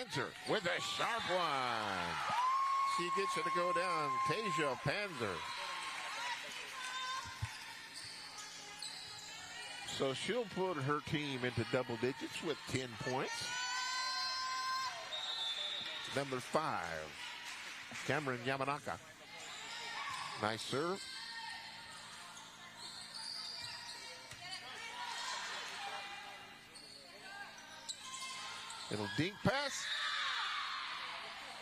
Panzer with a sharp one. She gets it to go down. Tasia Panzer. So she'll put her team into double digits with 10 points. Number 5, Cameron Yamanaka. Nice serve. Little dink pass.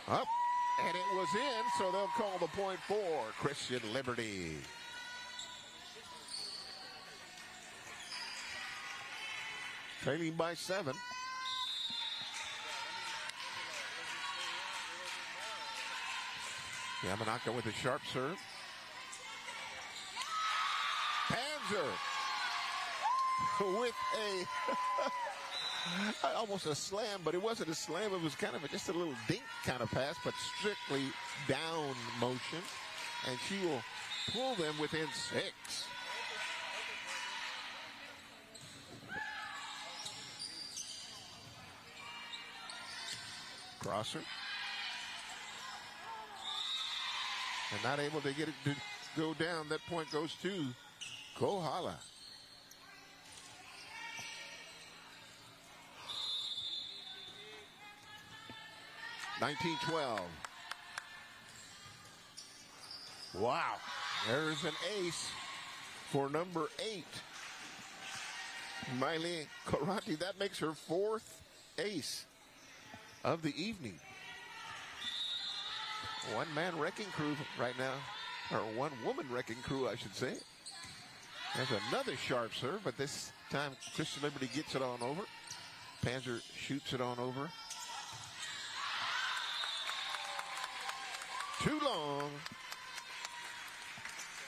Up. And it was in, so they'll call the point for Christian Liberty. Trailing by 7. Yamanaka with a sharp serve. Panzer with almost a slam, but it wasn't a slam. It was kind of just a little dink kind of pass, but strictly down motion. And she will pull them within 6. Crosser. And not able to get it to go down. That point goes to Kohala. (19-12). Wow. There's an ace for number 8. Miley Karate. That makes her 4th ace of the evening. One-man wrecking crew right now. Or one-woman wrecking crew, I should say. There's another sharp serve, but this time Christian Liberty gets it on over. Panzer shoots it on over. Too long.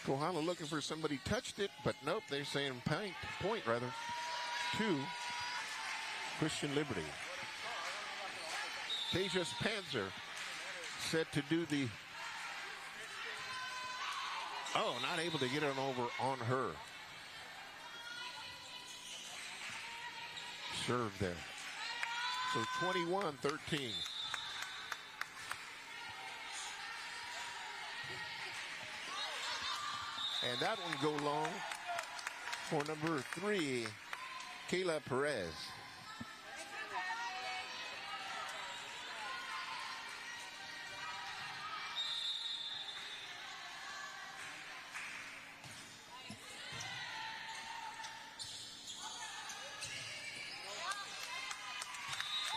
Kohala looking for somebody touched it, but nope, they're saying point rather, to Christian Liberty. Tejas Panzer set to do the, not able to get it over on her. Serve there. So 21-13. And that one go long for number 3, Kayla Perez.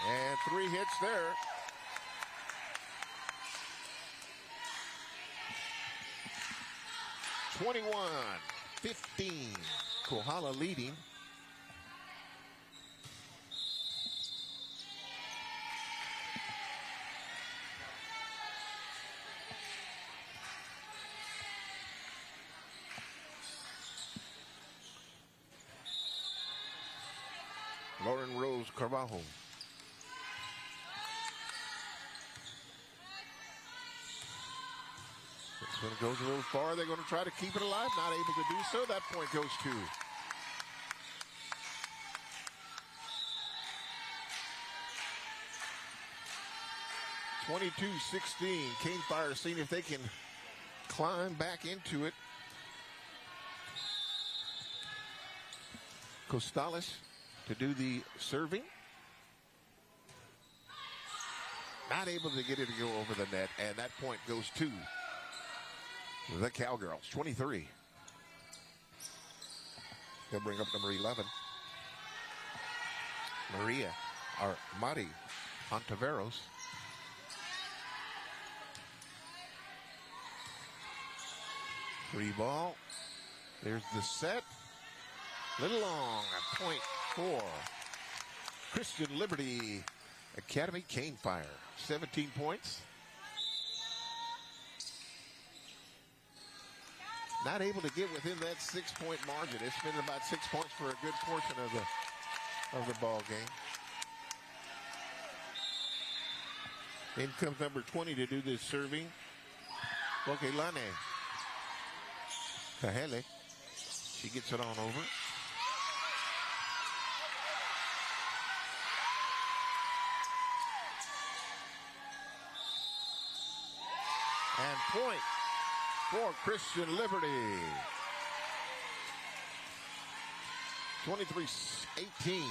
And 3 hits there. (21-15). Kohala leading. Lauren Rose Carvalho. This one goes a little far. They're going to try to keep it alive. Not able to do so. That point goes to (22-16). Canefire seeing if they can climb back into it. Costales to do the serving. Not able to get it to go over the net, and that point goes to the Cowgirls. 23. They'll bring up number 11. Mari Ontiveros. Free ball. There's the set. Little long. A point for Christian Liberty Academy Canefire. 17 points. Not able to get within that 6-point margin. It's been about 6 points for a good portion of the ball game. In comes number 20 to do this serving. Bokelane Kahele. She gets it on over. And point for Christian Liberty. 23-18.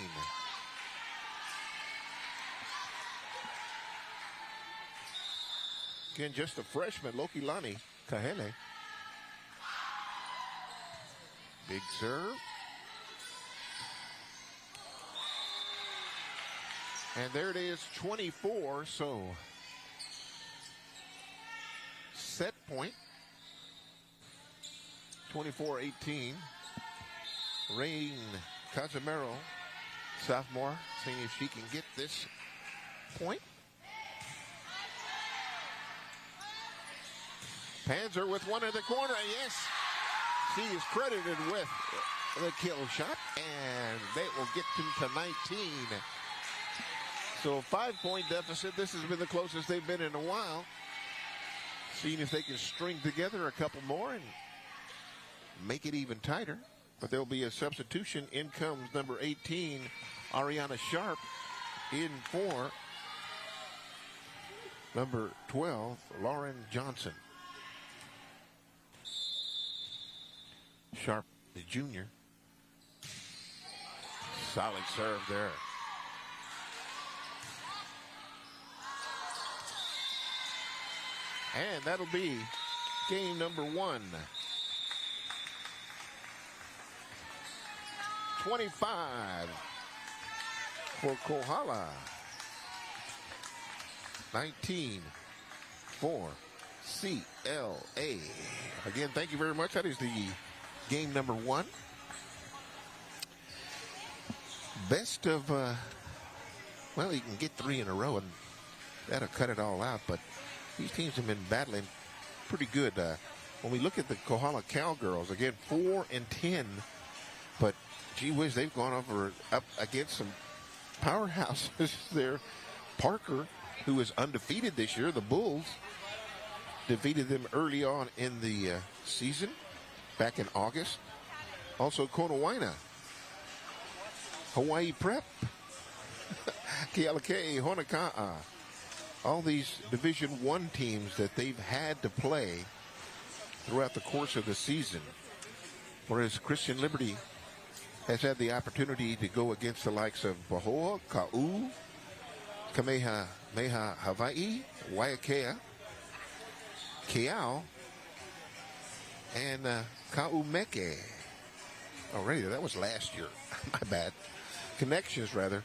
Again, just a freshman, Lokilani Kahele. Big serve. And there it is, 24, so set point. 24-18. Rain Casimiro, sophomore, seeing if she can get this point. Panzer with one in the corner, yes. She is credited with the kill shot, and they will get them to 19. So a 5-point deficit. This has been the closest they've been in a while. Seeing if they can string together a couple more and make it even tighter. But there'll be a substitution. In comes number 18, Ariana Sharp, in for number 12, Lauren Johnson. Sharp, the junior. Solid serve there. And that'll be game number 1. 25 for Kohala. 19 for CLA. Again, thank you very much. That is the game number 1. Best of, well, you can get 3 in a row, and that'll cut it all out. But these teams have been battling pretty good. When we look at the Kohala Cowgirls, again, 4-10. But, gee whiz, they've gone up against some powerhouses there. Parker, who is undefeated this year, the Bulls, defeated them early on in the season, back in August. Also, Konawaina, Hawaii Prep, Kealakea, Honeka'a. All these Division I teams that they've had to play throughout the course of the season. Whereas Christian Liberty has had the opportunity to go against the likes of Pahoa, Ka'u, Kamehameha Hawaii, Waiakea, Keao, and Ka'umeke. Already, that was last year. My bad. Connections, rather,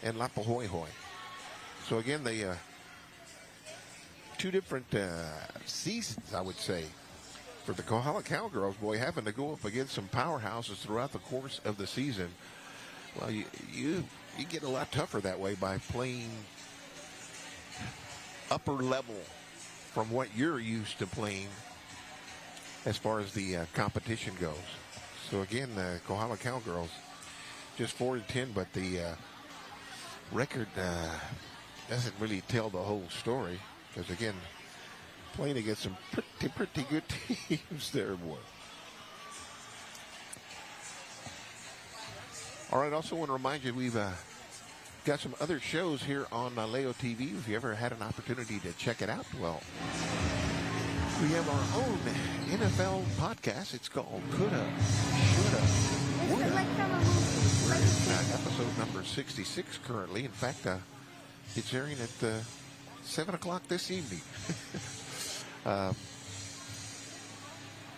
and Lapahoihoi. So again, they two different seasons, I would say, for the Kohala Cowgirls, boy, having to go up against some powerhouses throughout the course of the season. Well, you get a lot tougher that way by playing upper level from what you're used to playing as far as the competition goes. So again, the Kohala Cowgirls just 4-10, but the record doesn't really tell the whole story, because again, playing against some pretty good teams there, boy. All right, also want to remind you we've got some other shows here on Leo TV. If you ever had an opportunity to check it out, well, we have our own NFL podcast. It's called Coulda, Shoulda, Woulda. We're in episode number 66 currently. In fact, it's airing at 7 o'clock this evening.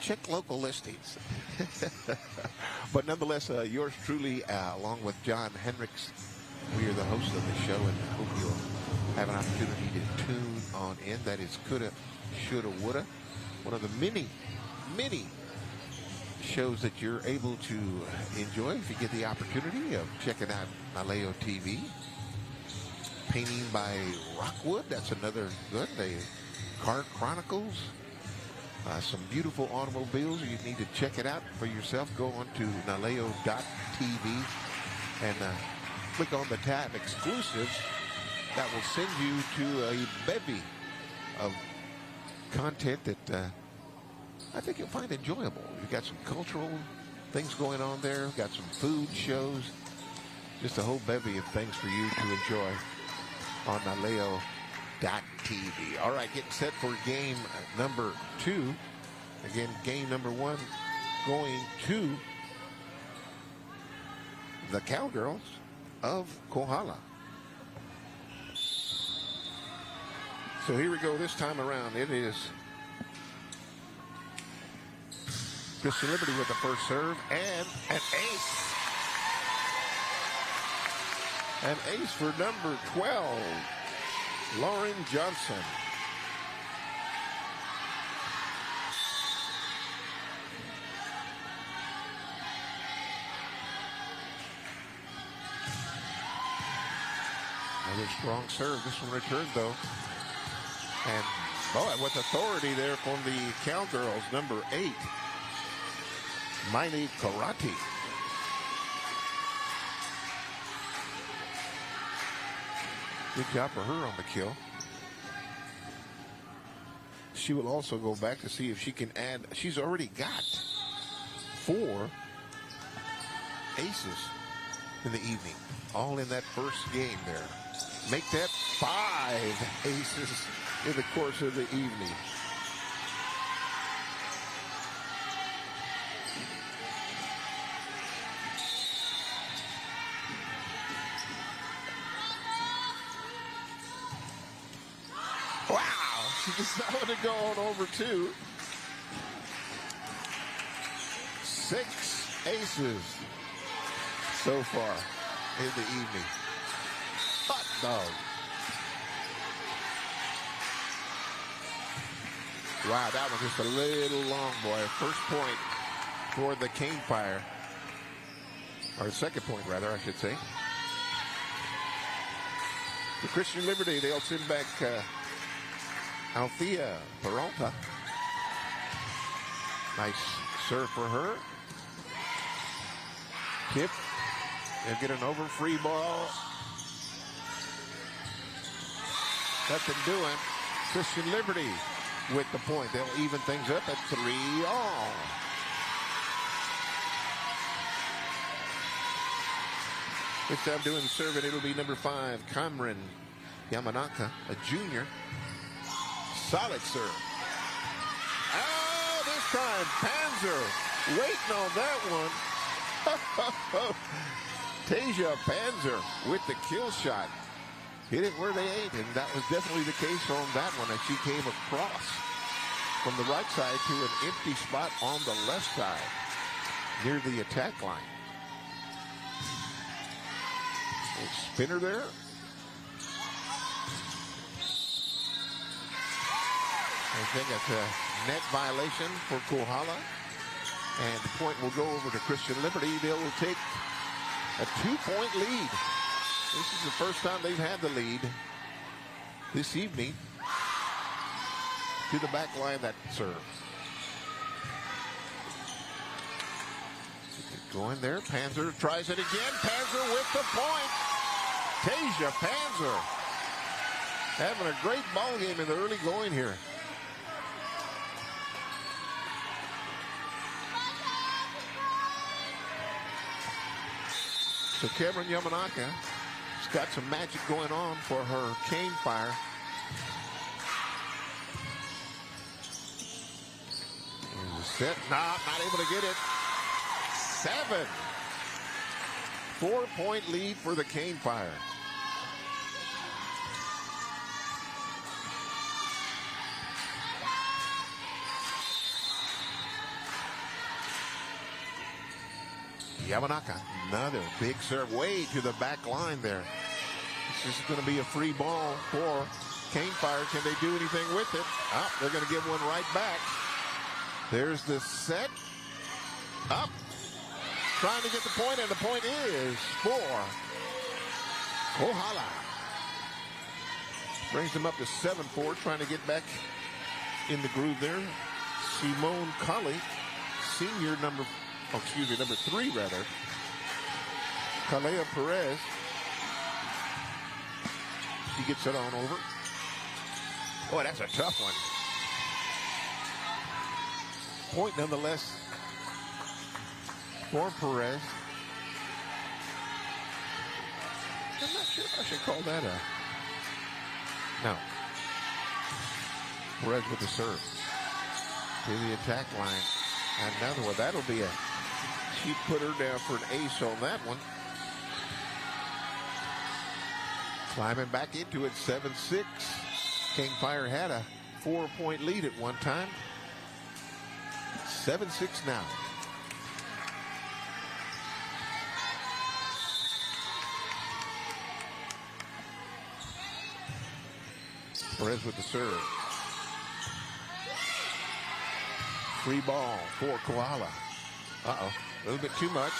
Check local listings. But nonetheless, yours truly, along with John Hendricks, we are the hosts of the show, and I hope you'll have an opportunity to tune on in. That is Coulda, Shoulda, Woulda. One of the many shows that you're able to enjoy if you get the opportunity of checking out Naleo TV. Painting by Rockwood, that's another good. The Car Chronicles, some beautiful automobiles. You need to check it out for yourself. Go on to naleo.tv and click on the tab Exclusives. That will send you to a bevy of content that I think you'll find enjoyable. You've got some cultural things going on there. We've got some food shows. Just a whole bevy of things for you to enjoy on Naleo All right, getting set for game number 2. Again, game number 1 going to the Cowgirls of Kohala. So here we go this time around. It is Christian Liberty with the first serve and an ace. An ace for number 12, Lauren Johnson. Another strong serve. This one returned, though. And, boy, with authority there from the Cowgirls, number 8, Miley Karate. Good job for her on the kill. She will also go back to see if she can add. She's already got 4 aces in the evening. All in that first game there. Make that 5 aces in the course of the evening. Wow, she decided to go on over 2. 6 aces so far in the evening. Hot dog. Wow, that was just a little long, boy. First point for the Canefire. Or second point, rather, I should say. The Christian Liberty, they'll send back Althea Peralta. Nice serve for her. Tip. They'll get an over free ball. Nothing doing. Christian Liberty with the point. They'll even things up at 3-all. This time doing the serving, it'll be number 5, Cameron Yamanaka, a junior. Solid serve. Oh, this time, Panzer waiting on that one. Tasia Panzer with the kill shot. Hit it where they ain't, and that was definitely the case on that one as she came across from the right side to an empty spot on the left side near the attack line. Little spinner there. I think it's a net violation for Kohala, and the point will go over to Christian Liberty. They will take a 2-point lead. This is the first time they've had the lead this evening. To the back line, that serve. Going there. Panzer tries it again. Panzer with the point. Tasia Panzer having a great ball game in the early going here. So Cameron Yamanaka has got some magic going on for her Canefire. Set, not able to get it. 7. 4-point lead for the Canefire. Yamanaka, another big serve way to the back line there. This is going to be a free ball for Canefire. Can they do anything with it? Oh, they're going to give one right back. There's the set. Up. Trying to get the point, and the point is for Kohala. Brings them up to 7-4, trying to get back in the groove there. Simone Colley, senior number 3 rather. Kalea Perez. She gets it on over. Boy, that's a tough one. Point nonetheless for Perez. I'm not sure if I should call that a... No. Perez with the serve. To the attack line. Another one. That'll be a... She put her down for an ace on that one. Climbing back into it, 7-6. Canefire had a 4-point lead at one time. 7-6 now. Perez with the serve. Free ball for Kohala. Uh-oh. A little bit too much.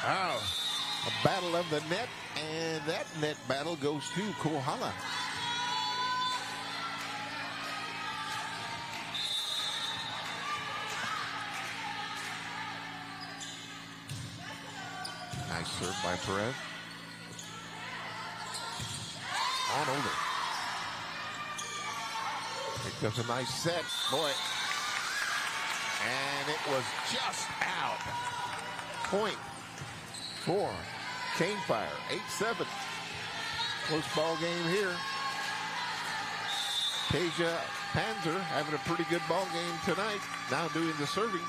Oh. A battle of the net, and that net battle goes to Kohala. Nice serve by Perez. On over. It does a nice set, boy. And it was just out. Point for Canefire, 8-7. Close ball game here. Tasia Panzer having a pretty good ball game tonight. Now doing the serving.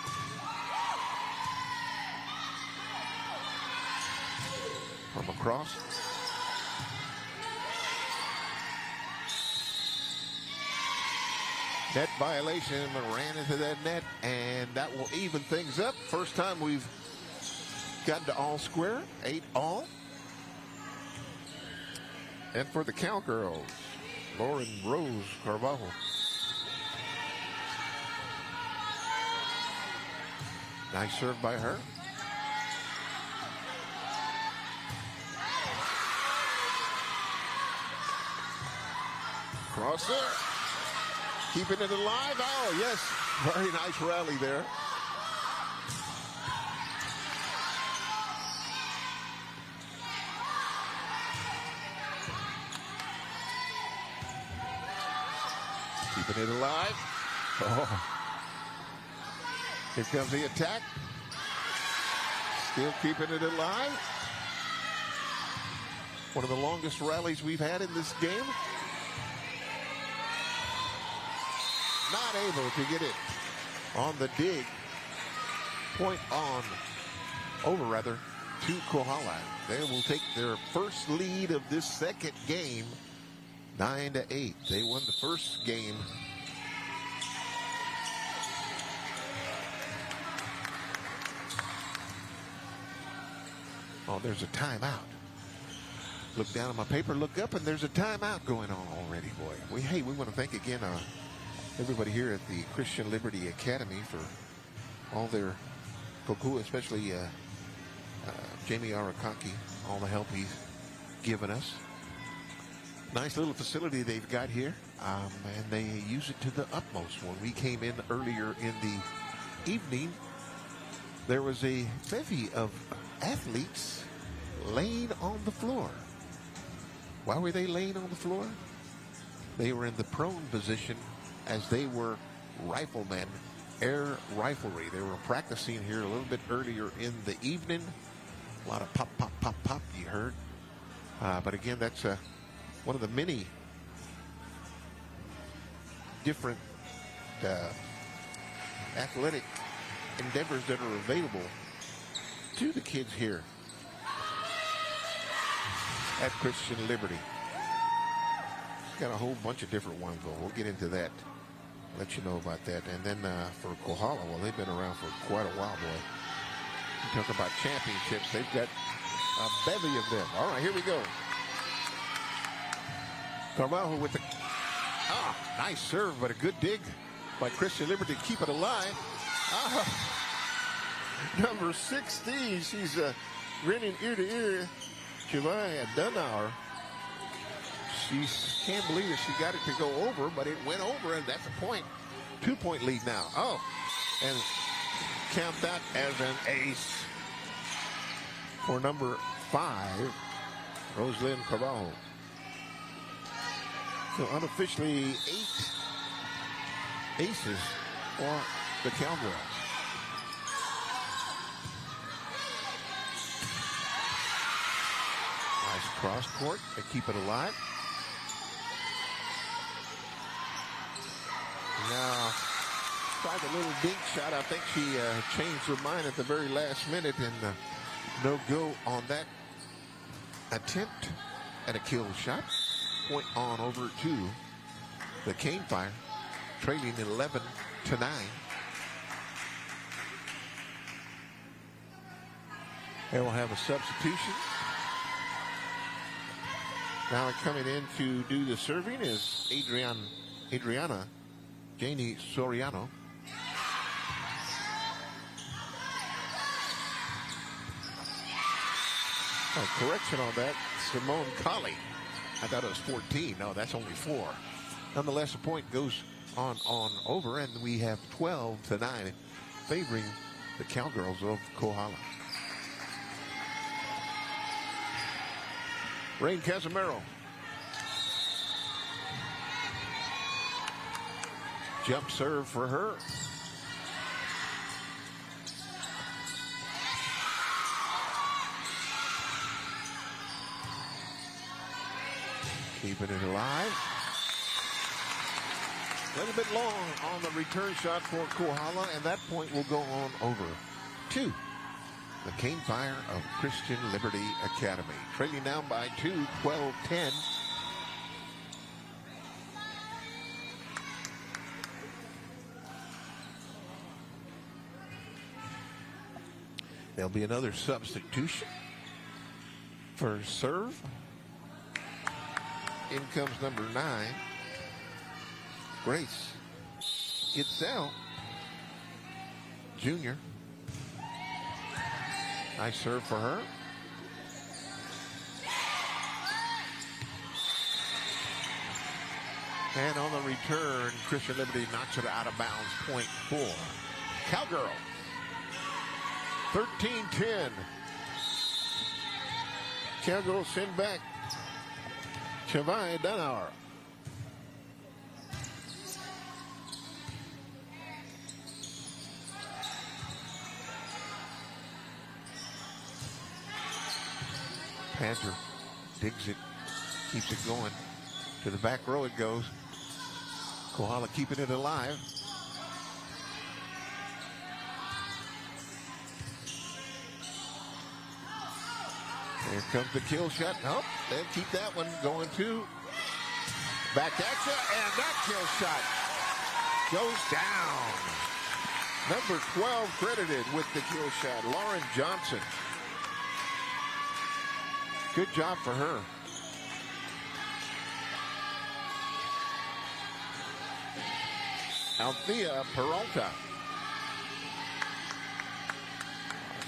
From across. Net violation, ran into that net, and that will even things up. First time we've gotten to all square, 8 all. And for the Cowgirls, Lauren Rose Carvalho. Nice serve by her. Cross there. Keeping it alive. Oh, yes. Very nice rally there. Keeping it alive. Oh. Here comes the attack. Still keeping it alive. One of the longest rallies we've had in this game. Not able to get it on the dig. Point on over, rather, to Kohala. They will take their first lead of this second game, 9-8. They won the first game. Oh, there's a timeout. Look down at my paper, look up, and there's a timeout going on already, boy. We want to thank again everybody here at the Christian Liberty Academy for all their Koku, especially Jamie Arakaki, all the help he's given us. Nice little facility they've got here, and they use it to the utmost. When we came in earlier in the evening, there was a bevy of athletes laying on the floor. Why were they laying on the floor? They were in the prone position as they were riflemen, air riflery. They were practicing here a little bit earlier in the evening. A lot of pop, pop, pop, pop, you heard. But again, that's one of the many different athletic endeavors that are available to the kids here at Christian Liberty. Got a whole bunch of different ones, though. We'll get into that. Let you know about that. And then for Kohala, well, they've been around for quite a while, boy. You talk about championships. They've got a bevy of them. All right, here we go. Carvalho with the... nice serve, but a good dig by Christian Liberty to keep it alive. Number 16, she's grinning ear to ear. Shivaya Dunauer. She can't believe that she got it to go over, but it went over, and that's a point. 2-point lead now. Oh, and count that as an ace for number 5, Rosalind Carvalho. So unofficially 8 aces for the Cowboys. Nice cross court. They keep it alive. Now, tried a little dink shot. I think she changed her mind at the very last minute, and no go on that attempt at a kill shot. Point on over to the Canefire, trailing 11-9. And we'll have a substitution. Now coming in to do the serving is Adriana Janie Soriano. Correction on that, Simone Colley. I thought it was 14. No, that's only 4. Nonetheless, a point goes on over, and we have 12-9 favoring the Cowgirls of Kohala. Rain Casimiro. Jump serve for her. Keeping it alive. A little bit long on the return shot for Kohala, and that point will go on over to the Canefire of Christian Liberty Academy. Trailing down by 2, 12-10. There'll be another substitution for serve. In comes number 9. Grace Gitzel, junior. Nice serve for her. And on the return, Christian Liberty knocks it out of bounds. Point for Cowgirl. 13-10. Cowgirls send back Chavai Dunauer. Panther digs it, keeps it going. To the back row it goes. Kohala keeping it alive. Here comes the kill shot. Nope, they'll keep that one going too. Back at you, and that kill shot goes down. Number 12 credited with the kill shot, Lauren Johnson. Good job for her. Althea Peralta.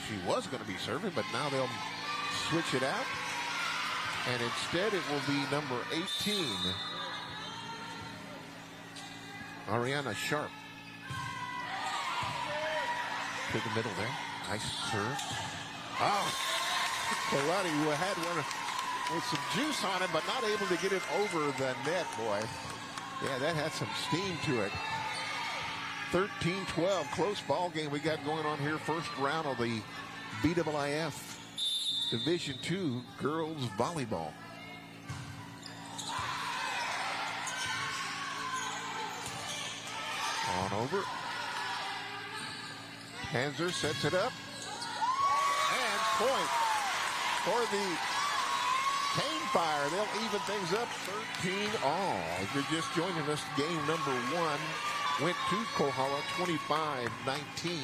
She was going to be serving, but now they'll switch it out. And instead it will be number 18, Ariana Sharp. To the middle there. Nice serve. Oh, Karate had one with some juice on it, but not able to get it over the net, boy. Yeah, that had some steam to it. 13-12, close ball game we got going on here. First round of the BIIF Division II girls volleyball. On over. Panzer sets it up. And point for the Canefire. They'll even things up 13-all. If you're just joining us, game number 1 went to Kohala 25-19.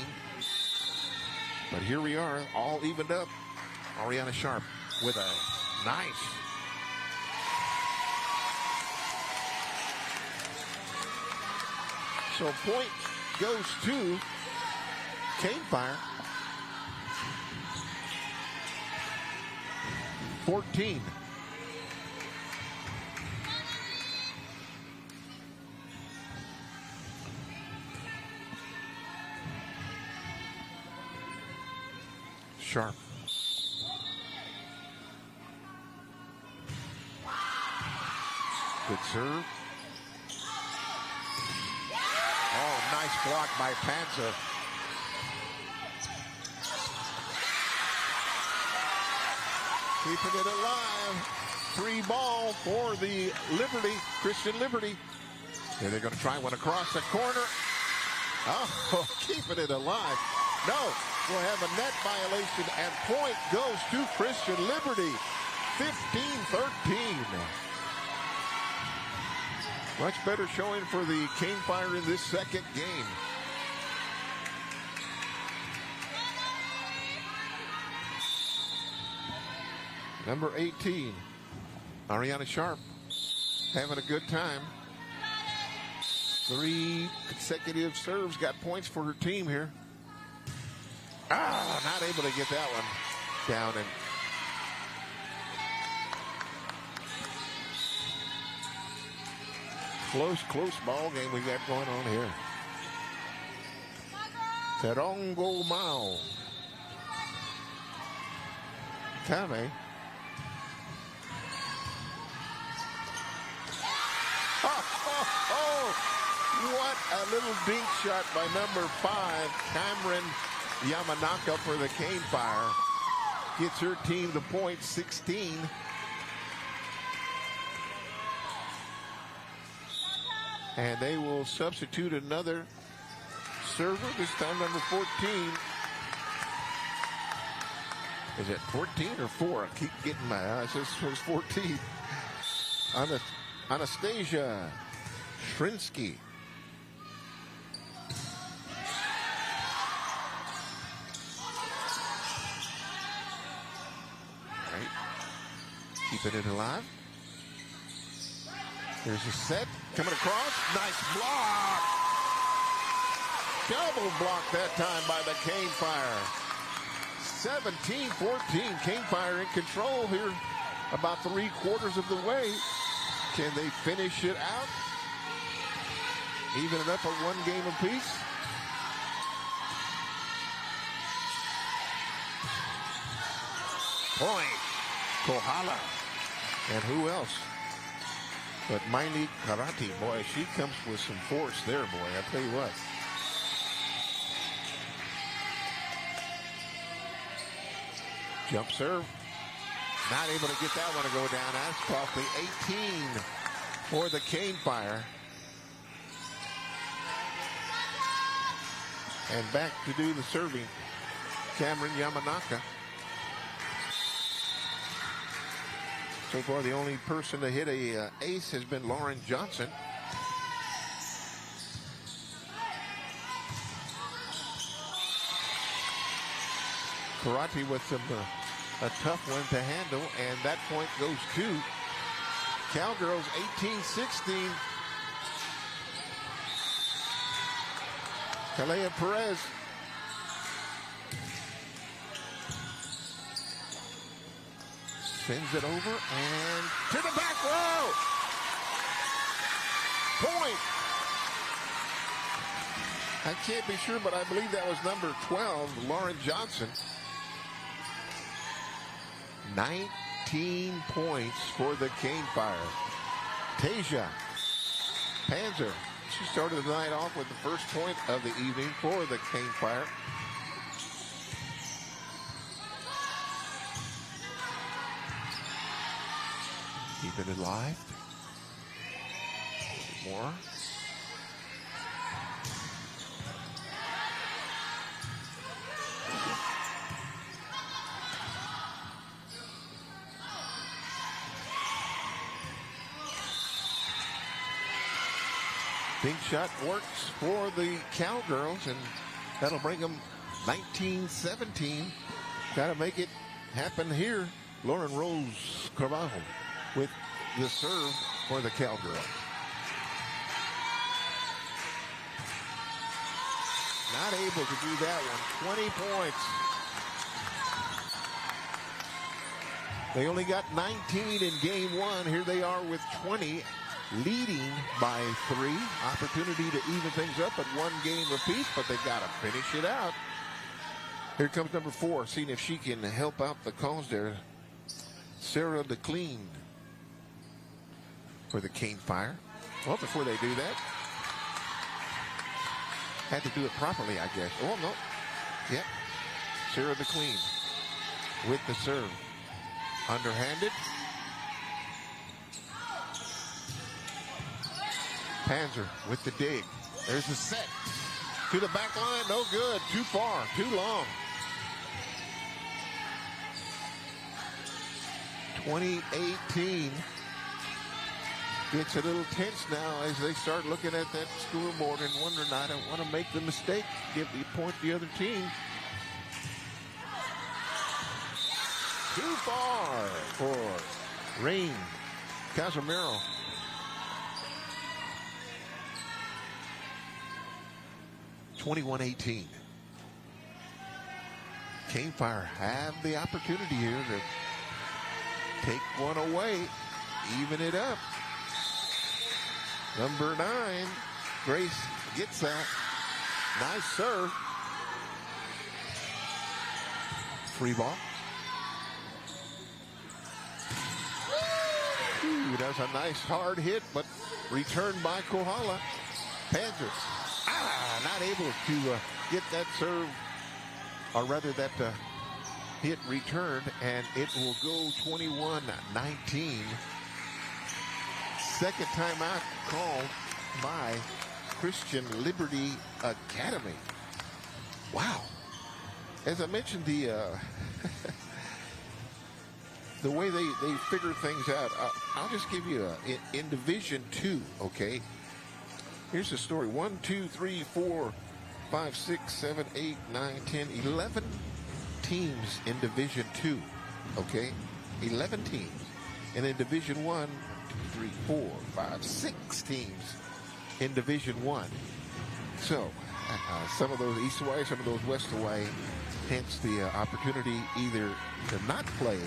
But here we are, all evened up. Ariana Sharp with a nice so point goes to Canefire. 14. Sharp. Good serve. Oh, nice block by Panzer. Keeping it alive. 3 ball for the Liberty, Christian Liberty. Here they're going to try one across the corner. Oh, keeping it alive. No, we'll have a net violation, and point goes to Christian Liberty. 15-13. Much better showing for the Canefire in this second game. Number 18, Ariana Sharp, having a good time. 3 consecutive serves, got points for her team here. Not able to get that one down. And close ball game we got going on here. Terongo Mao. Kame. What a little dink shot by number 5, Cameron Yamanaka for the Canefire. Gets her team to point 16. And they will substitute another server, this time number 14. Is it 14 or 4? I keep getting my eyes. This was 14. Anastasia Shrinsky. Keeping it alive. There's a set coming across. Nice block. Double block that time by the Canefire. 17-14. Canefire in control here about 3/4 of the way. Can they finish it out? Even it up at 1 game apiece. Point. Kohala. And who else but Maini Karate? Boy, she comes with some force there, boy. I tell you what. Jump serve. Not able to get that one to go down. That's costly. 18 for the Canefire. And back to do the serving, Cameron Yamanaka. So far, the only person to hit a ace has been Lauren Johnson. Karate with some a tough one to handle, and that point goes to Cowgirls. 18-16. Kalea Perez. Sends it over and to the back row. Point. I can't be sure, but I believe that was number 12, Lauren Johnson. 19 points for the Canefire. Tasia Panzer. She started the night off with the first point of the evening for the Canefire. Keeping it live. More. Big shot works for the Cowgirls, and that'll bring them 19-17. Got to make it happen here. Lauren Rose Carvalho with the serve for the Cowgirls. Not able to do that one. 20 points. They only got 19 in game 1. Here they are with 20, leading by 3. Opportunity to even things up at 1 game apiece, but they got to finish it out. Here comes number 4, seeing if she can help out the cause there. Sarah DeClean for the Canefire. Well, before they do that, had to do it properly, I guess. Oh, no. Yep. Sarah DeClean with the serve. Underhanded. Panzer with the dig. There's the set. To the back line, no good. Too far, too long. 2018 gets a little tense now as they start looking at that scoreboard and wondering, I don't want to make the mistake, give the point to the other team. Too far for Rain Casimiro. (21-18). Canefire have the opportunity here to take one away, even it up. Number 9, Grace gets that. Nice serve. Free ball. Ooh, that's a nice hard hit, but returned by Kohala. Panthers. Not able to get that serve, or rather that hit returned, and it will go 21-19. Second timeout called by Christian Liberty Academy. Wow. As I mentioned, the the way they figure things out, I'll just give you in Division 2, okay? Here's the story. 1, 2, 3, 4, 5, 6, 7, 8, 9, 10, 11 teams in Division 2, okay? 11 teams. And in Division 1, 2, 3, 4, 5, 6 teams in Division 1. So, some of those East Hawaii, some of those West Hawaii, hence the opportunity either to not play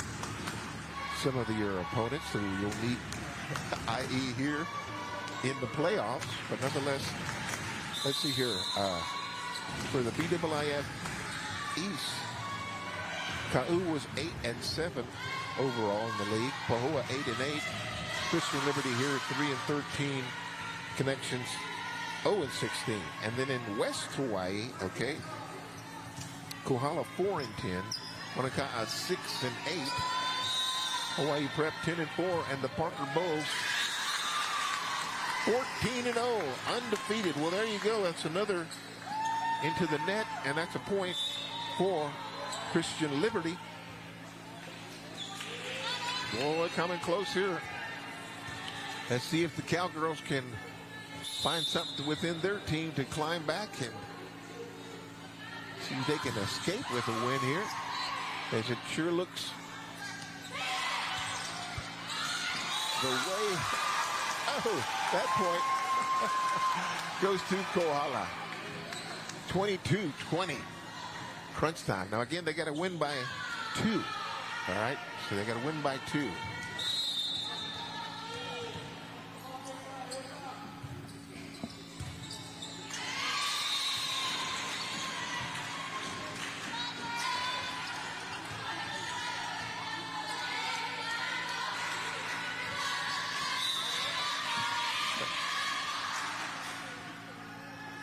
some of your opponents who you'll meet, i.e. here in the playoffs, but nonetheless, let's see here. For the BIIF East, Ka'u was 8-7 overall in the league. Pahoa 8-8. Christian Liberty here at 3-13. Connections 0-16. And then in West Hawaii, okay, Kohala 4-10. Wanaka'a 6-8. Hawaii Prep 10-4, and the Parker Bulls 14-0, undefeated. Well, there you go. That's another into the net, and that's a point for Christian Liberty. Boy, coming close here. Let's see if the Cowgirls can find something within their team to climb back and see if they can escape with a win here, as it sure looks the way. Oh, that point goes to Kohala. 22-20. Crunch time. Now, again, they got to win by 2. All right? So they got to win by 2.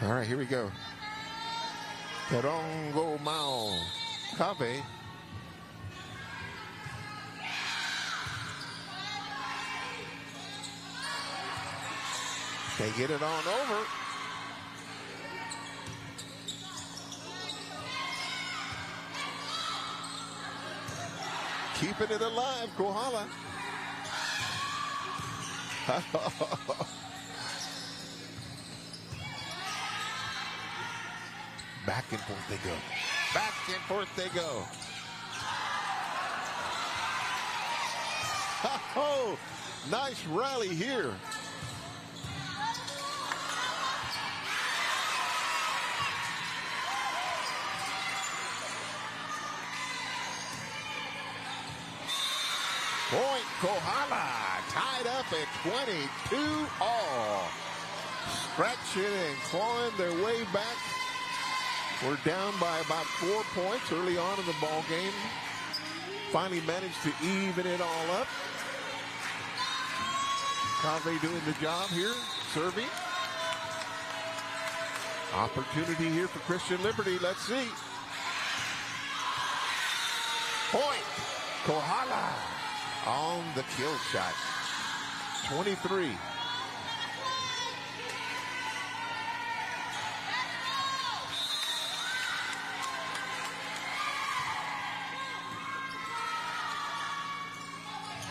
All right, here we go. Terongo Mao Kave. They get it on over. Keeping it alive, Kohala. Back and forth they go. Back and forth they go. Oh, nice rally here. Point Kohala, tied up at 22 all. Scratching and clawing their way back. We're down by about 4 points early on in the ball game. Finally managed to even it all up. Cave doing the job here, serving. Opportunity here for Christian Liberty. Let's see. Point Kohala on the kill shot. 23.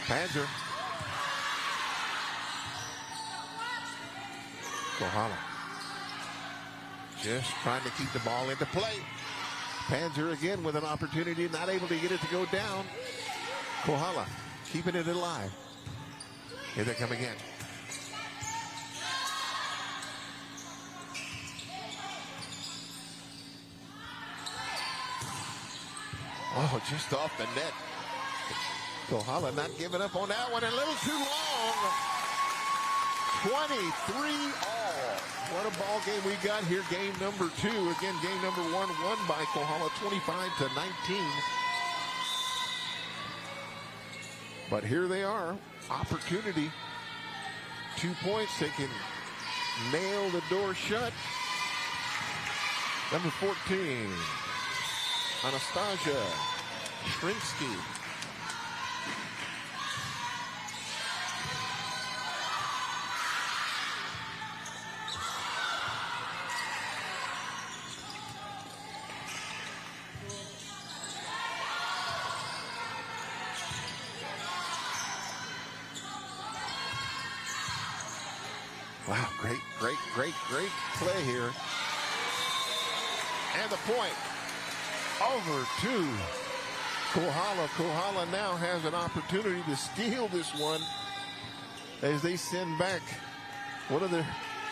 Panzer. Kohala just trying to keep the ball into play. Panzer again with an opportunity, not able to get it to go down. Kohala keeping it alive. Here they come again. Oh, just off the net. Kohala not giving up on that one. A little too long. 23-all. What a ball game we got here. Game number 2. Again, game number 1 won by Kohala 25-19. But here they are. Opportunity. 2 points. They can nail the door shut. Number 14. Anastasia Shrinsky. Wow, great play here. And the point. Over to Kohala. Kohala now has an opportunity to steal this one as they send back one of their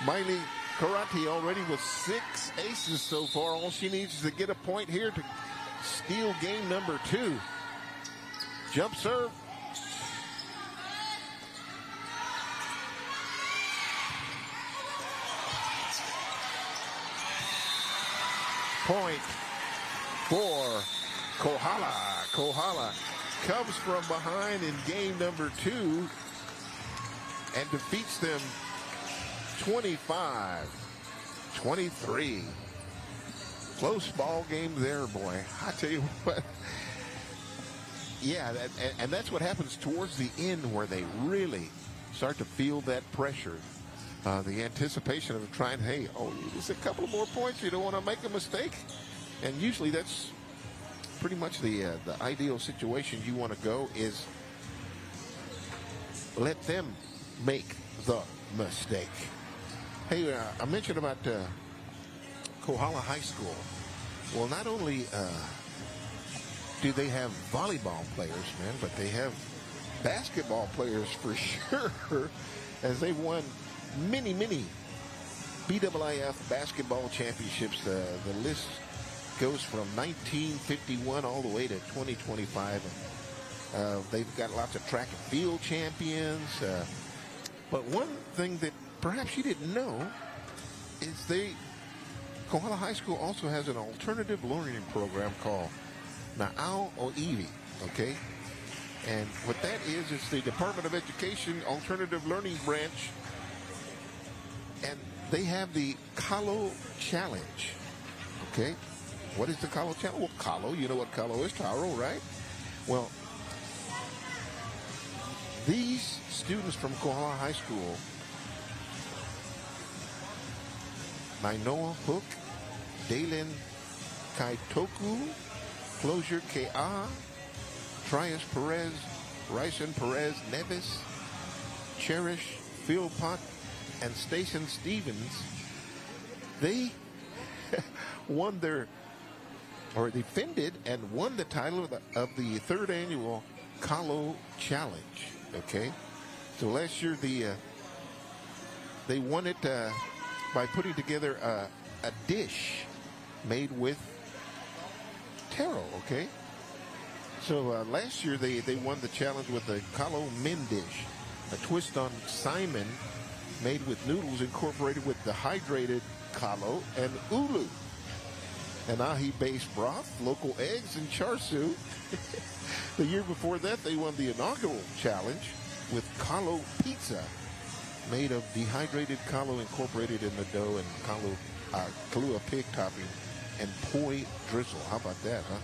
Miley Karate already with 6 aces so far. All she needs is to get a point here to steal game number 2. Jump serve. Point for Kohala. Kohala comes from behind in game number 2 and defeats them 25-23. Close ball game there, boy. I tell you what. Yeah, and that's what happens towards the end where they really start to feel that pressure. The anticipation of trying, hey, just a couple more points. You don't want to make a mistake. And usually that's pretty much the ideal situation you want to go is let them make the mistake. Hey, I mentioned about Kohala High School. Well, not only do they have volleyball players, man, but they have basketball players for sure, as they've won many BIIF basketball championships. The list goes from 1951 all the way to 2025. They've got lots of track and field champions. But one thing that perhaps you didn't know is Kohala High School also has an alternative learning program called Na'au Oiwi, okay? And what that is, it's the Department of Education Alternative Learning Branch. And they have the Kalo Challenge, okay? What is the Kalo Challenge? Well, Kalo, you know what Kalo is, Taro, right? Well, these students from Kohala High School, Nainoa Hook, Dalen Kaitoku, Closure Ke'a, Trias Perez, Ryson Perez Nevis, Cherish Philpott, and Station Stevens, they defended and won the title of the 3rd annual Kalo Challenge. Okay, so last year they won it by putting together a dish made with taro. Okay, so last year they won the challenge with the Kalo Min dish, a twist on Simon made with noodles incorporated with dehydrated kalo and ulu, an ahi-based broth, local eggs, and char siu. The year before that, they won the inaugural challenge with kalo pizza, made of dehydrated kalo incorporated in the dough and kalua pig topping and poi drizzle. How about that, huh?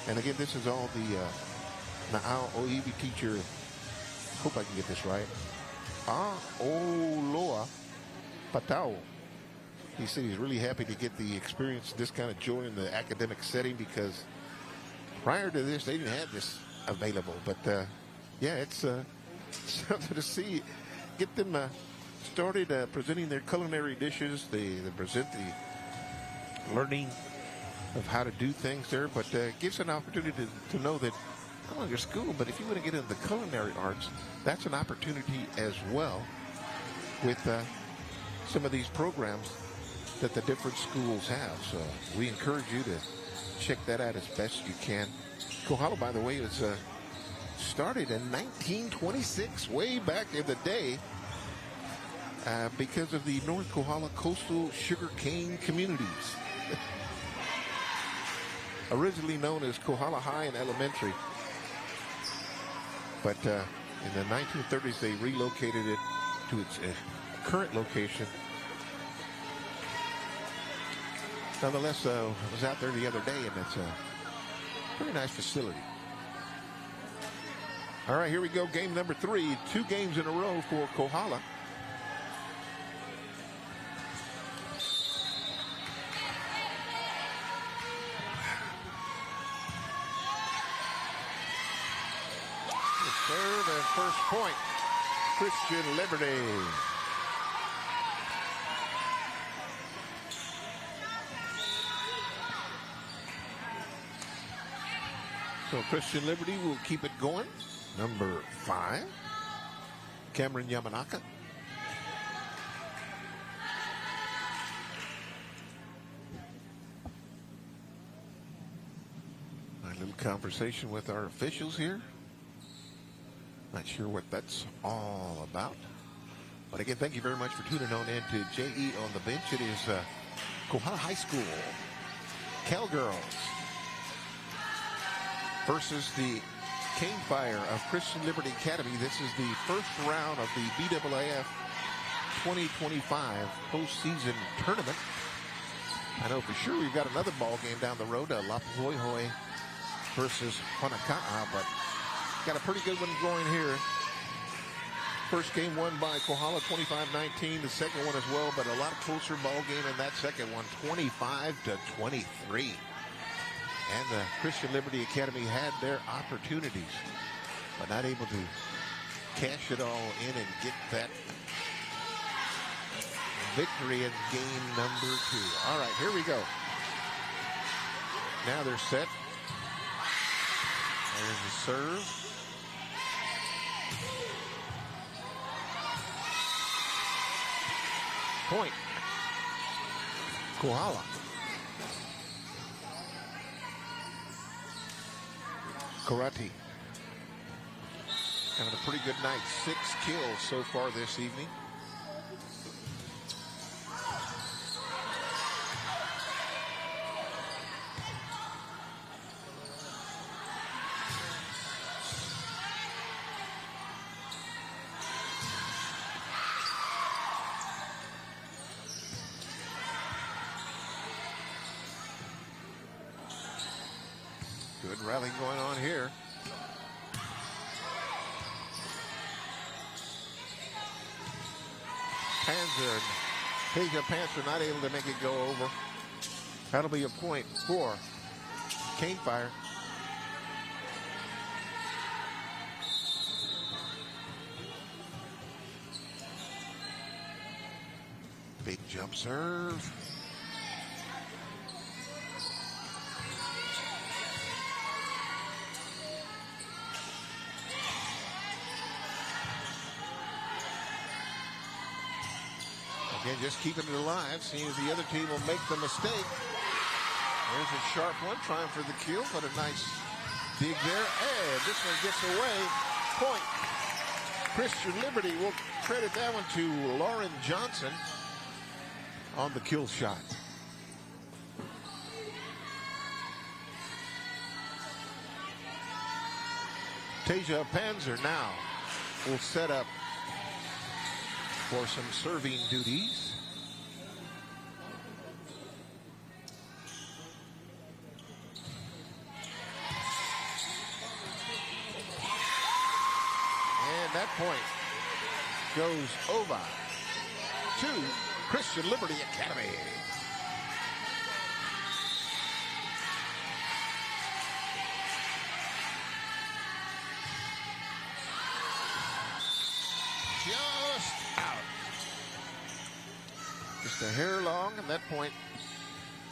And again, this is all the Na'au Oiwi teacher. Hope I can get this right. Aoloa Patao. He said he's really happy to get the experience, this kind of joy in the academic setting, because prior to this, they didn't have this available. But yeah, it's something to see. Get them started presenting their culinary dishes. They present the learning of how to do things there, but gives an opportunity to know that not only your school, but if you want to get into the culinary arts, that's an opportunity as well with some of these programs that the different schools have. So we encourage you to check that out as best you can. Kohala, by the way, was started in 1926, way back in the day, because of the North Kohala coastal sugarcane communities. Originally known as Kohala High and Elementary. But in the 1930s, they relocated it to its current location. Nonetheless, I was out there the other day, and it's a very nice facility. All right, here we go. Game number 3. 2 games in a row for Kohala. Third and first point, Christian Liberty. So Christian Liberty will keep it going. Number 5, Cameron Yamanaka. A little conversation with our officials here. Not sure what that's all about. But again, thank you very much for tuning on in to JE on the Bench. It is Kohala High School Cowgirls versus the Canefire of Christian Liberty Academy. This is the first round of the BIIF 2025 postseason tournament. I know for sure we've got another ball game down the road, Lapahoihoi versus Honaka'a, but got a pretty good one going here. First game won by Kohala 25-19. The second one as well, but a lot closer ball game in that second one, 25-23. And the Christian Liberty Academy had their opportunities, but not able to cash it all in and get that victory in game number 2. All right, here we go. Now they're set. There's the serve. Point. Kohala. Karate. Having a pretty good night. 6 kills so far this evening. Good rally going on here. Tasia Panzer not able to make it go over. That'll be a point for Canefire. Big jump serve. Again, just keeping it alive, seeing if the other team will make the mistake. There's a sharp one, trying for the kill, but a nice dig there. And this one gets away. Point. Christian Liberty will credit that one to Lauren Johnson on the kill shot. Tasia Panzer now will set up for some serving duties. And that point goes over to Christian Liberty Academy. Just a hair long, and that point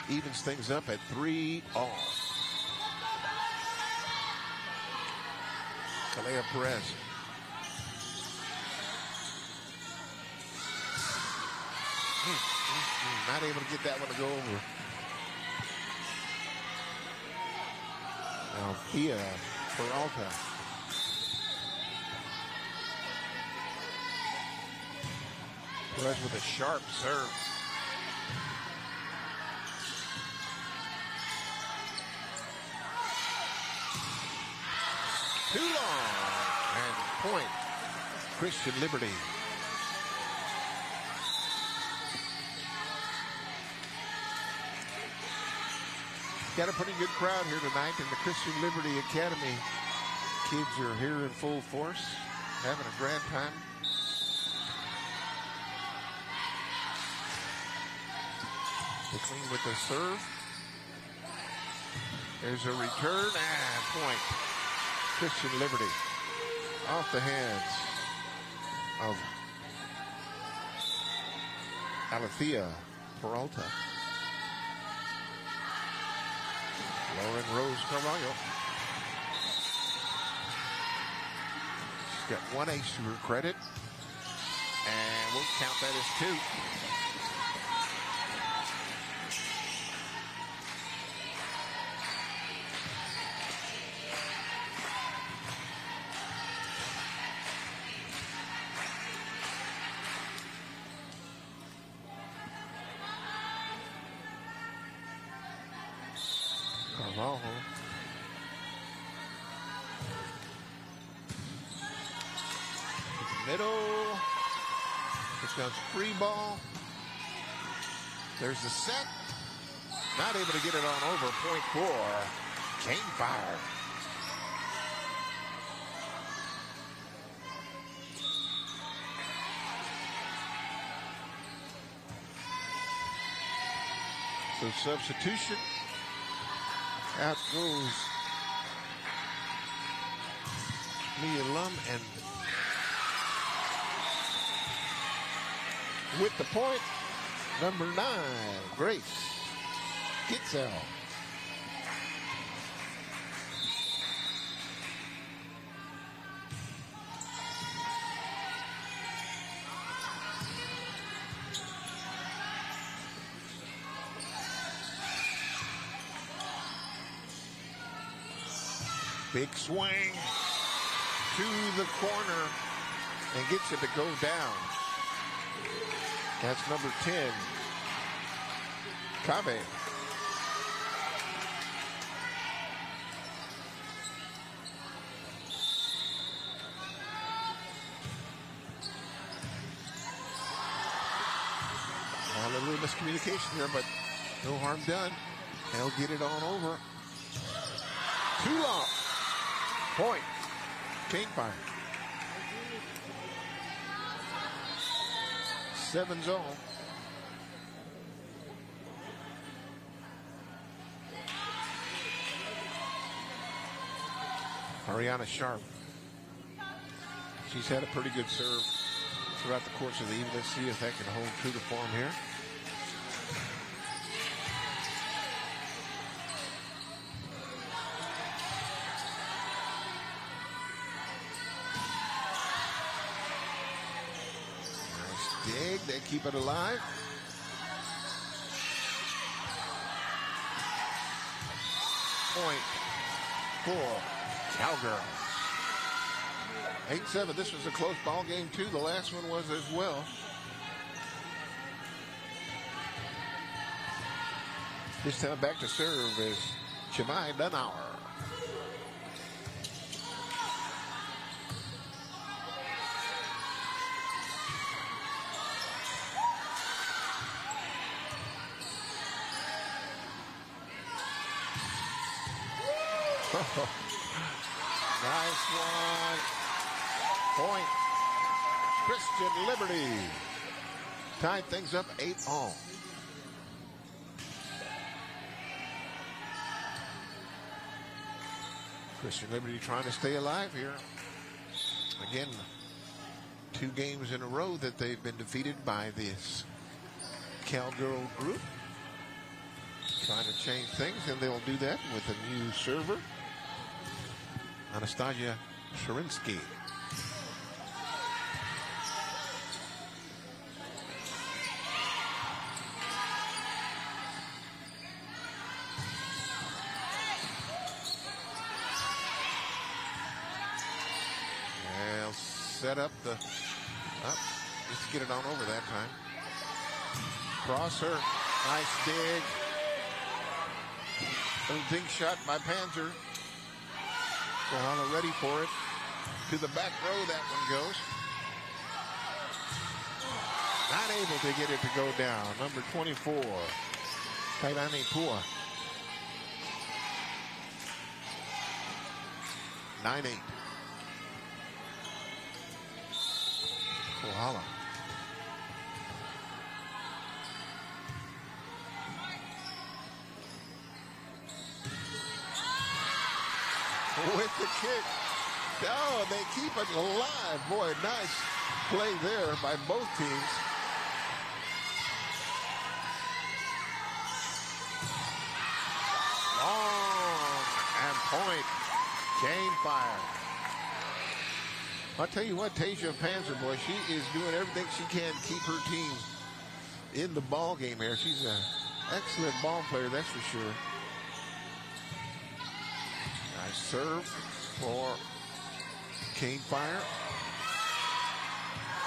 evens things up at 3-all. Kalea Perez. Not able to get that one to go over. Althea Peralta. Perez with a sharp serve. Too long. And point. Christian Liberty. Got a pretty good crowd here tonight in the Christian Liberty Academy. Kids are here in full force, having a grand time. McLean with the serve. There's a return and point. Christian Liberty off the hands of Alethea Peralta. Lauren Rose Carvalho. She's got one ace to her credit. And we'll count that as two. Carvalho. Middle. Here comes free ball. There's the set. Not able to get it on over. Point for Canefire. So substitution. Out goes Mia Lum, and with the point, number 9, Grace Gitzel. Big swing to the corner and gets it to go down. That's number 10, Cave. A little miscommunication here, but no harm done. They'll get it on over. Too long. Point. Canefire. 7's all. Ariana Sharp. She's had a pretty good serve throughout the course of the evening. Let's see if that can hold true to form here. Dig, they keep it alive. Point for Cowgirls. 8-7. This was a close ball game too. The last one was as well. This time back to serve is Chimay Dunauer. Nice one. Point. Christian Liberty. Tied things up 8-all. Christian Liberty trying to stay alive here. Again, 2 games in a row that they've been defeated by this Cowgirl group. Trying to change things, and they'll do that with a new server, Anastasia Sherinsky. They'll set up the, just get it on over that time. Crosser, nice dig. Little dig shot by Panzer. Kohala ready for it. To the back row that one goes. Not able to get it to go down. Number 24, Kailani Pua. 9-8. Kohala. With the kick. Oh, they keep it alive. Boy, nice play there by both teams. Long and point. Canefire. I'll tell you what, Tasia Panzer, boy, she is doing everything she can to keep her team in the ball game here. She's an excellent ball player, that's for sure. Nice serve for Canefire.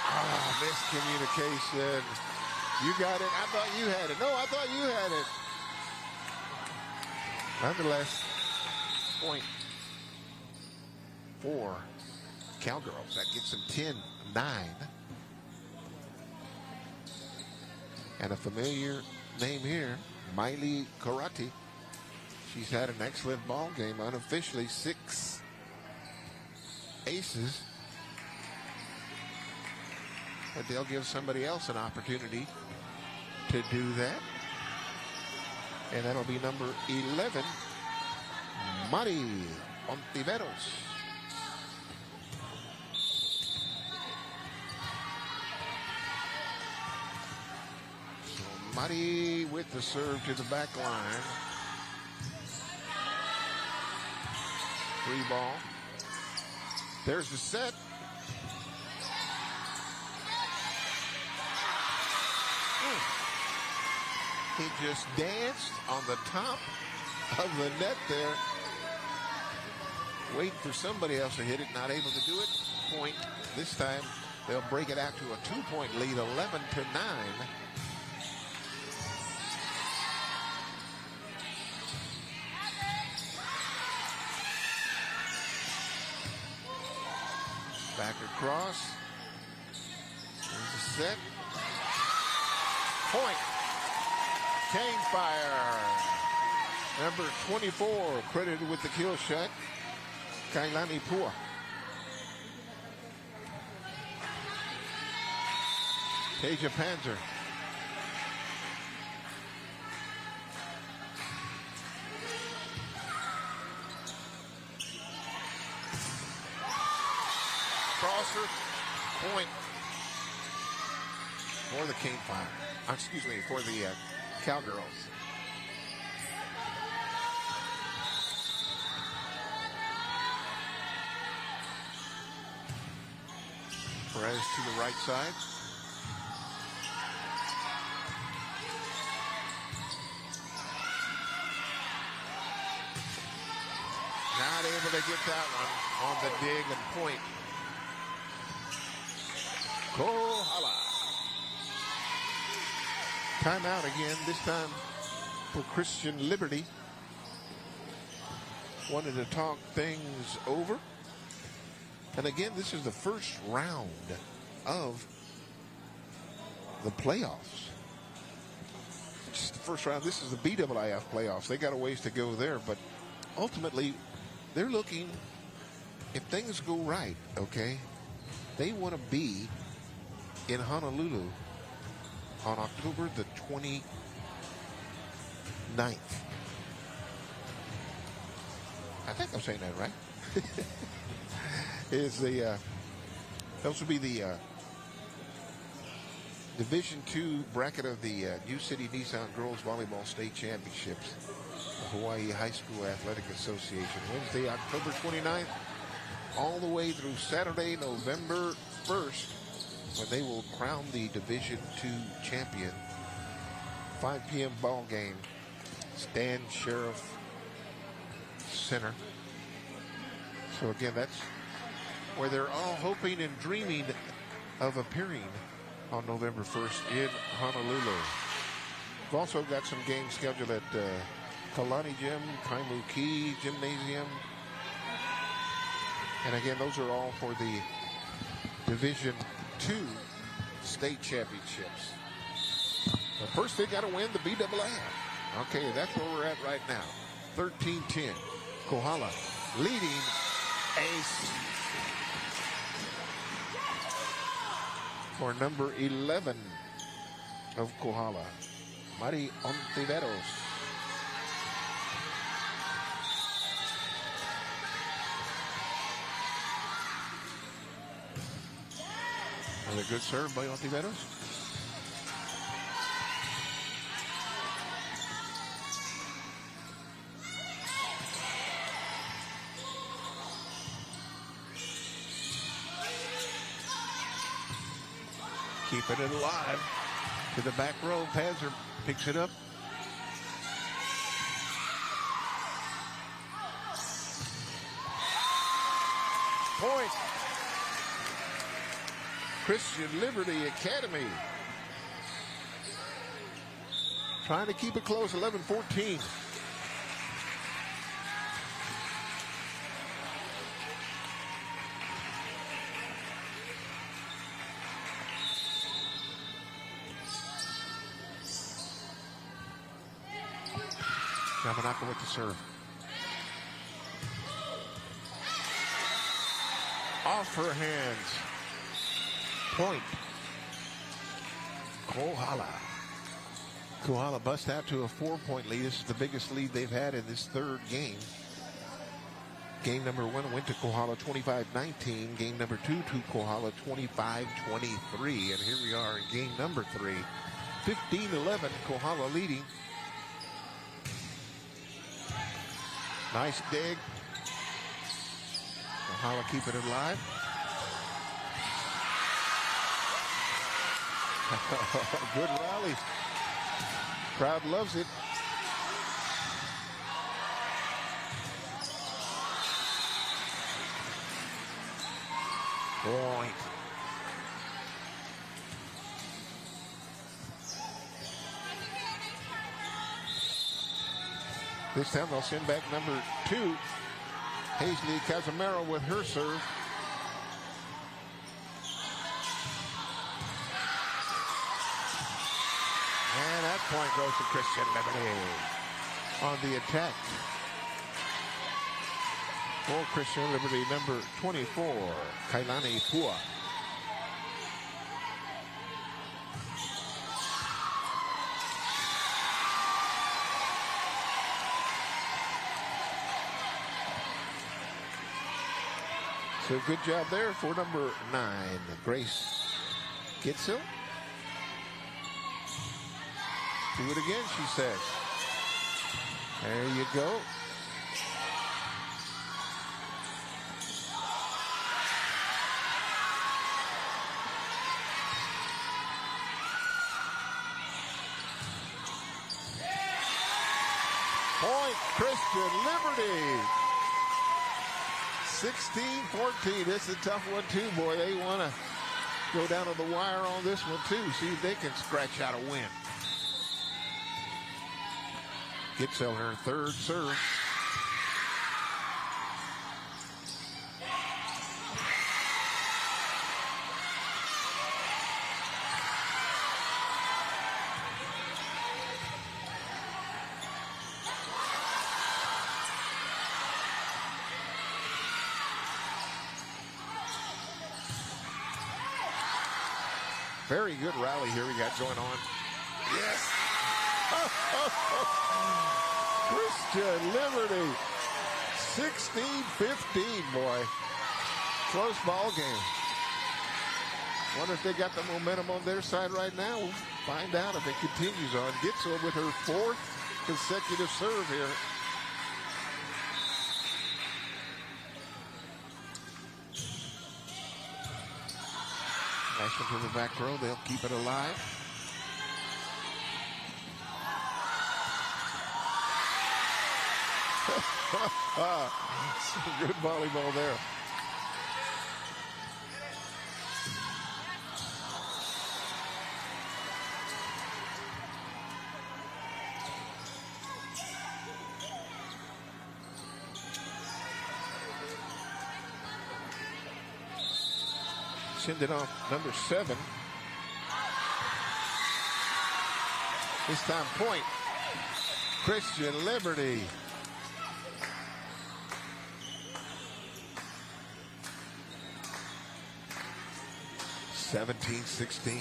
Oh, miscommunication. You got it. I thought you had it. No, I thought you had it. Nonetheless, point for Cowgirls. That gets them 10-9. And a familiar name here, Miley Karate. She's had an excellent ball game. Unofficially 6 aces. But they'll give somebody else an opportunity to do that. And that'll be number 11, Mari Ontiveros. So Mari with the serve to the back line. Free ball. There's the set. He just danced on the top of the net there. Waiting for somebody else to hit it. Not able to do it. Point. This time they'll break it out to a 2-point lead, 11-9. Back across. There's a set. Point. Canefire. Number 24, credited with the kill shot. Kailani Pua. Tasia Panzer. Crosser, point for the Canefire. Excuse me, for the Cowgirls. Perez to the right side. Not able to get that one on the dig and point. Kohala. Timeout again, this time for Christian Liberty. Wanted to talk things over. And again, this is the first round of the playoffs. Just the first round. This is the BIIF playoffs. They got a ways to go there, but ultimately, they're looking, if things go right, okay, they want to be in Honolulu on October the 29th. I think I'm saying that right. Is the those will be the Division II bracket of the New City Nissan Girls Volleyball State Championships, the Hawaii High School Athletic Association. Wednesday, October 29th, all the way through Saturday, November 1st, when they will crown the Division II champion. 5 p.m. ball game, Stan Sheriff Center. So again, that's where they're all hoping and dreaming of appearing on November 1st in Honolulu. We've also got some games scheduled at Kalani Gym, Kaimuki Gymnasium. And again, those are all for the Division II state championships. But first, they got to win the BIIF. Okay, that's where we're at right now. 13-10. Kohala leading ace for number 11 of Kohala, Mari Ontiveros. Another good serve by Ontiveros. Keeping it alive to the back row. Panzer picks it up. Point. Christian Liberty Academy. Trying to keep it close, 11-14. Yamanaka with the serve. Off her hands. Point. Kohala. Kohala bust out to a 4-point lead. This is the biggest lead they've had in this third game. Game number 1 went to Kohala 25-19. Game number 2 to Kohala 25-23. And here we are in game number 3. 15-11, Kohala leading. Nice dig. Kohala keeping it alive. Good rally. Crowd loves it. Point. This time they'll send back number 2, Hazley Casimiro with her serve. And that point goes to Christian Liberty on the attack. For Christian Liberty, number 24, Kailani Pua. So good job there for number 9, Grace Gitzel. Do it again, she says. There you go. Point, Christian Liberty. 16-14. This is a tough one, too, boy. They want to go down to the wire on this one, too. See if they can scratch out a win. Gitzel, her third serve. Very good rally here we got going on. Yes. Christian Liberty. 16-15, boy. Close ball game. Wonder if they got the momentum on their side right now. We'll find out if it continues on. Gitzel with her 4th consecutive serve here. Nice one to the back row. They'll keep it alive. Some good volleyball there. Send it off number 7. This time point. Christian Liberty. (17-16).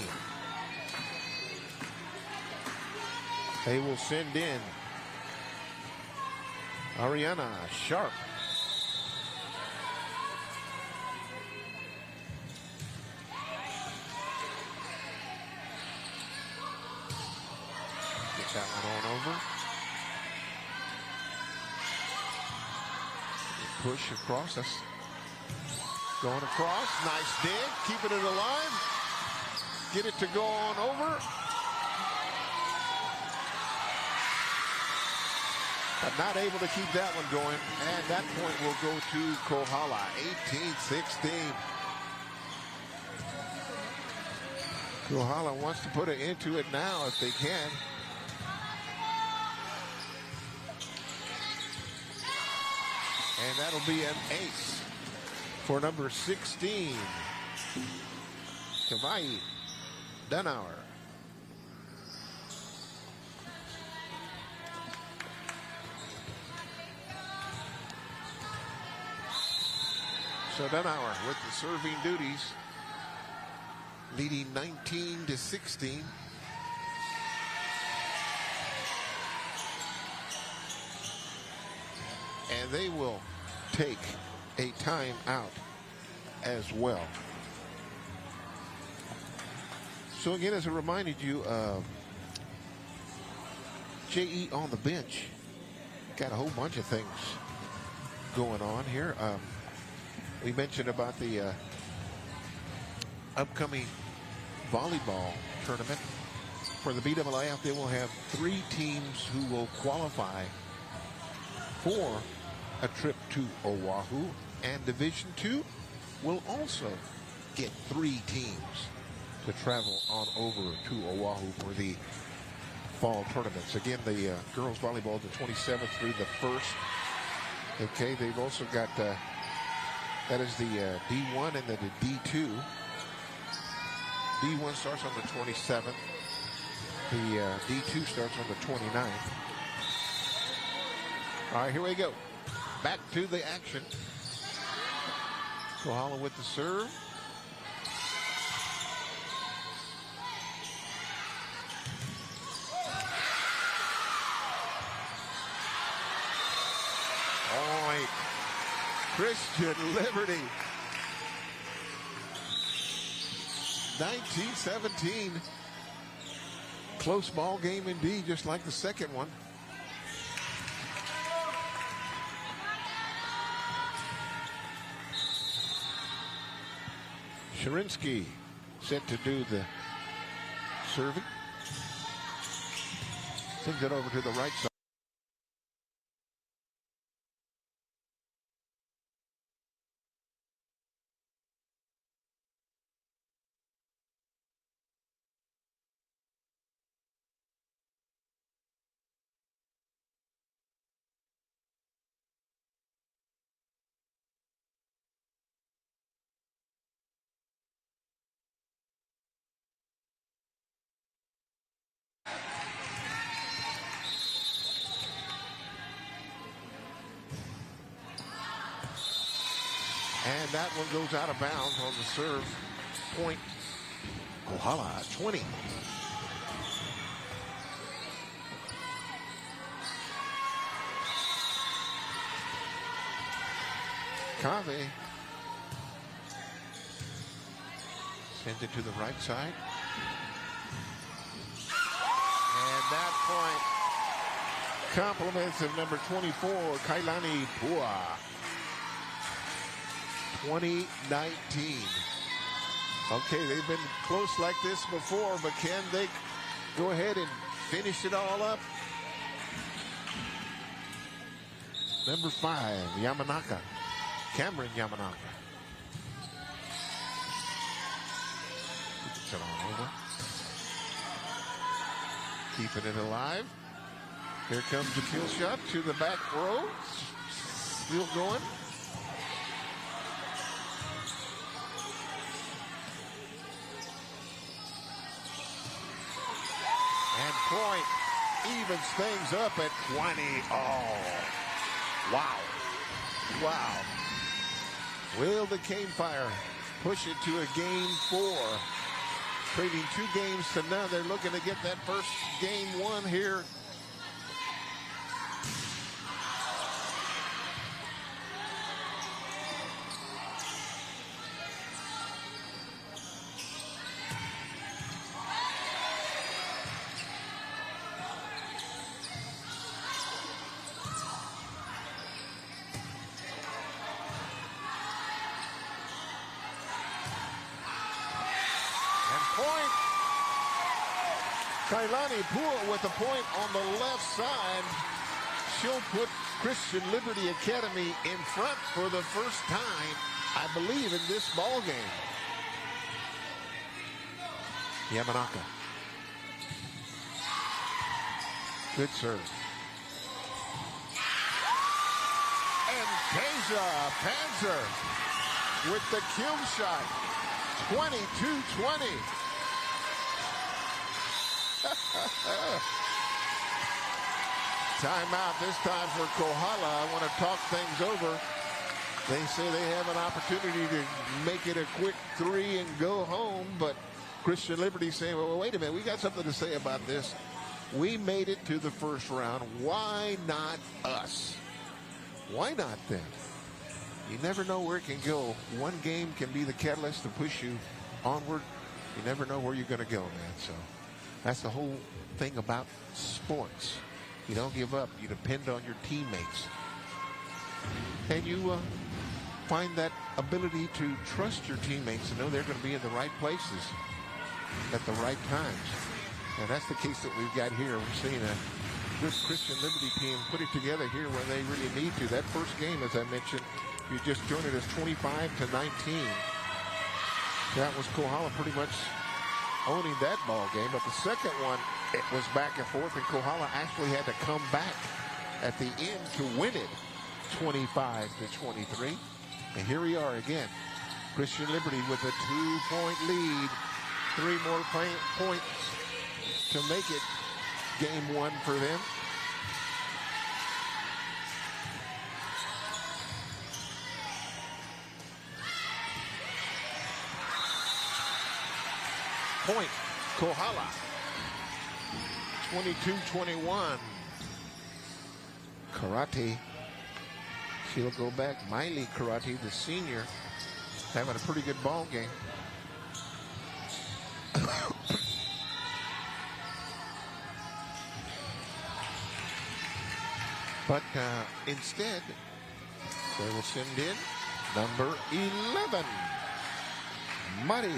They will send in Ariana Sharp. Get that one on over. Push across. That's going across. Nice dig. Keeping it alive. Get it to go on over. But not able to keep that one going. And that point will go to Kohala. 18-16. Kohala wants to put it into it now if they can. And that'll be an ace for number 16, Kavai Dunauer. So Dunauer with the serving duties, leading 19-16. And they will take a timeout as well. So again, as I reminded you, JE on the bench. Got a whole bunch of things going on here. We mentioned about the upcoming volleyball tournament. For the BIIF, they will have 3 teams who will qualify for a trip to Oahu, and Division II will also get 3 teams to travel on over to Oahu for the fall tournaments. Again, the girls volleyball the 27th through the 1st. Okay, they've also got that is the D1 and then the D2. D1 starts on the 27th. The D2 starts on the 29th. All right, here we go. Back to the action. Kohala with the serve. All right. Christian Liberty. 19-17. Close ball game indeed, just like the second one. Sherinsky set to do the serving. Sends it over to the right side. And that one goes out of bounds on the serve. Point, Kohala, 20. Cave Sends it to the right side. And that point, compliments of number 24, Kailani Pua. 2019. Okay, they've been close like this before, but can they go ahead and finish it all up? Number 5, Yamanaka. Cameron Yamanaka. Keeps it on over. Keeping it alive. Here comes the kill shot to the back row. Still going. And point evens things up at 20. Oh, wow. Wow. Will the Canefire push it to a game 4? Trading 2 games to none. They're looking to get that first game 1 here. Point. Kailani Pua with the point on the left side. She'll put Christian Liberty Academy in front for the first time, I believe, in this ball game. Yamanaka. Good serve. And Tasia Panzer with the kill shot. 22-20. Timeout this time for Kohala. I want to talk things over. They say they have an opportunity to make it a quick 3 and go home, but Christian Liberty saying, well, wait a minute, we got something to say about this. We made it to the first round. Why not us? Why not then? You never know where it can go. One game can be the catalyst to push you onward. You never know where you're going to go, man. So that's the whole thing about sports. You don't give up. You depend on your teammates. And you find that ability to trust your teammates and know they're going to be in the right places at the right times. And that's the case that we've got here. We're seeing a good Christian Liberty team put it together here when they really need to. That first game, as I mentioned, you just joined it as 25-19. That was Kohala pretty much owning that ball game. But the second one, it was back and forth, and Kohala actually had to come back at the end to win it 25-23. And here we are again. Christian Liberty with a 2-point lead. 3 more points to make it game 1 for them. Point, Kohala. 22-21. Karate. She'll go back. Miley Karate, the senior, having a pretty good ball game. But instead, they will send in number 11, Mari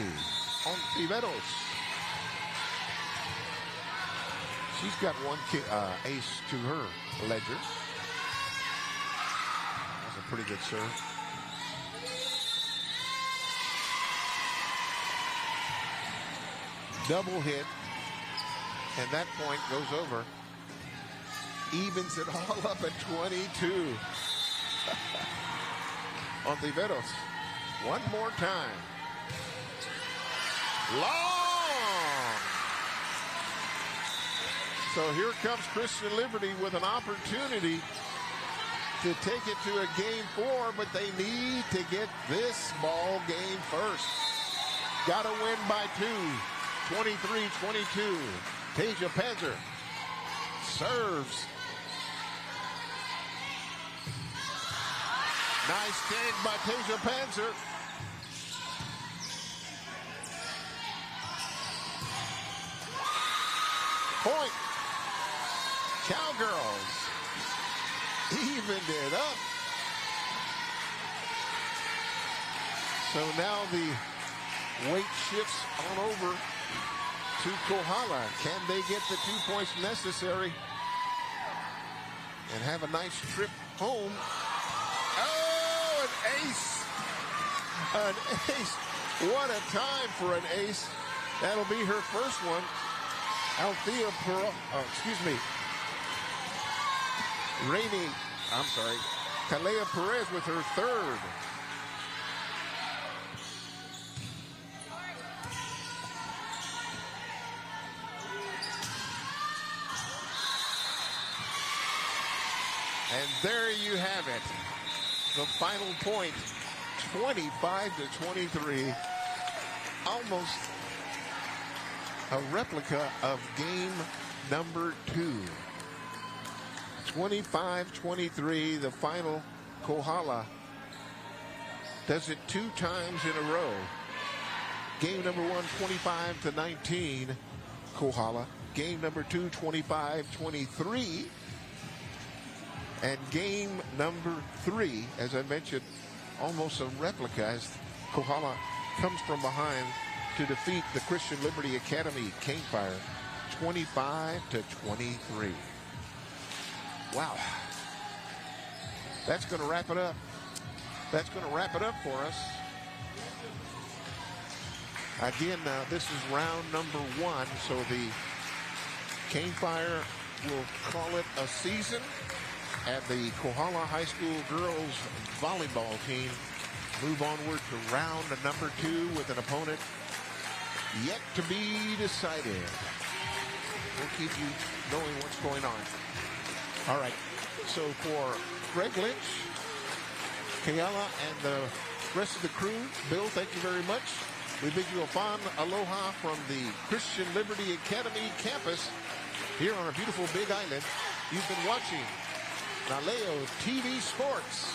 Ontiveros. She's got one ace to her ledger. That's a pretty good serve. Double hit, and that point goes over. Evens it all up at 22. Ontiveros, one more time. Long. So here comes Christian Liberty with an opportunity to take it to a game 4, but they need to get this ball game first. Got to win by 2. 23-22. Tasia Panzer serves. Nice game by Tasia Panzer. point. Cowgirls evened it up. So now the weight shifts on over to Kohala. Can they get the 2 points necessary and have a nice trip home? Oh, an ace. An ace. What a time for an ace. That'll be her first one. Althea Pearl, Kalea Perez with her third. And there you have it. The final point, 25-23. Almost a replica of game number 2. 25-23, the final. Kohala does it 2 times in a row. Game number 1, 25-19, Kohala. Game number 2, 25-23. And game number 3, as I mentioned, almost a replica as Kohala comes from behind to defeat the Christian Liberty Academy Canefire 25-23. Wow. That's going to wrap it up. That's going to wrap it up for us. Again, this is round number 1, so the Canefire will call it a season. And the Kohala High School girls volleyball team move onward to round number 2 with an opponent yet to be decided. We'll keep you knowing what's going on. All right, so for Greg Lynch, Kohala, and the rest of the crew, Bill, thank you very much. We bid you a fond aloha from the Christian Liberty Academy campus here on a beautiful Big Island. You've been watching Naleo TV Sports.